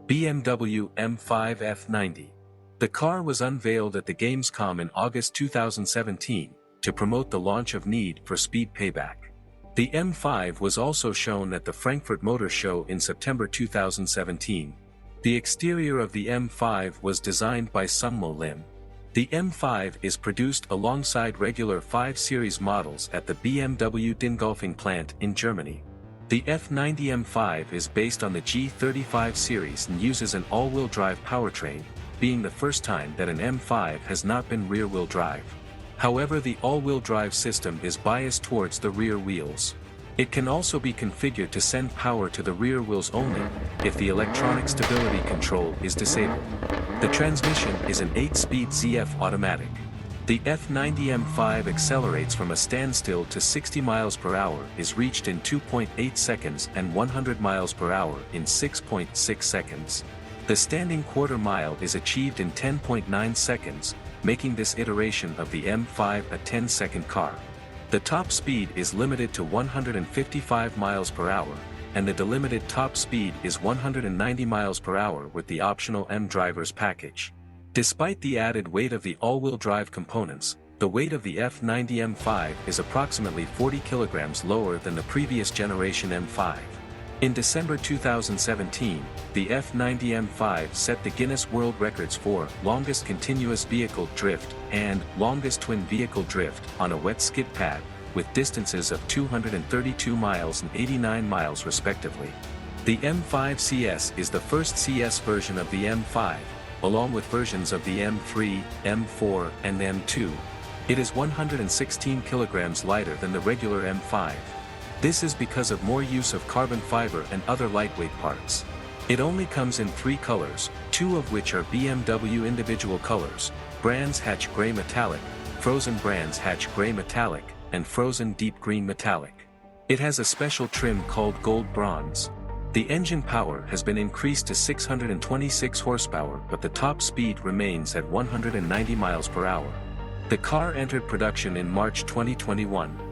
BMW M5 f90. The car was unveiled at the Gamescom in August 2017, to promote the launch of Need for Speed Payback. The M5 was also shown at the Frankfurt Motor Show in September 2017. The exterior of the M5 was designed by Sungmo Lim. The M5 is produced alongside regular 5 Series models at the BMW Dingolfing plant in Germany. The f90 M5 is based on the G35 series and uses an all-wheel drive powertrain, being the first time that an M5 has not been rear-wheel drive. However, the all-wheel drive system is biased towards the rear wheels. It can also be configured to send power to the rear wheels only, if the electronic stability control is disabled. The transmission is an 8-speed ZF automatic. The f90 M5 accelerates from a standstill to 60 miles per hour is reached in 2.8 seconds and 100 miles per hour in 6.6 seconds. The standing quarter mile is achieved in 10.9 seconds, making this iteration of the M5 a 10-second car. The top speed is limited to 155 miles per hour, and the delimited top speed is 190 miles per hour with the optional M Drivers package. Despite the added weight of the all-wheel drive components, the weight of the f90 M5 is approximately 40 kilograms lower than the previous generation M5. In December 2017, the f90 M5 set the Guinness World Records for longest continuous vehicle drift and longest twin vehicle drift on a wet skid pad, with distances of 232 miles and 89 miles respectively. The M5 CS is the first CS version of the M5, along with versions of the M3, M4, and M2. It is 116 kilograms lighter than the regular M5. This is because of more use of carbon fiber and other lightweight parts. It only comes in 3 colors, 2 of which are BMW individual colors, Brands Hatch Grey Metallic, Frozen Brands Hatch Grey Metallic, and Frozen Deep Green Metallic. It has a special trim called Gold Bronze. The engine power has been increased to 626 horsepower, but the top speed remains at 190 miles per hour. The car entered production in March 2021.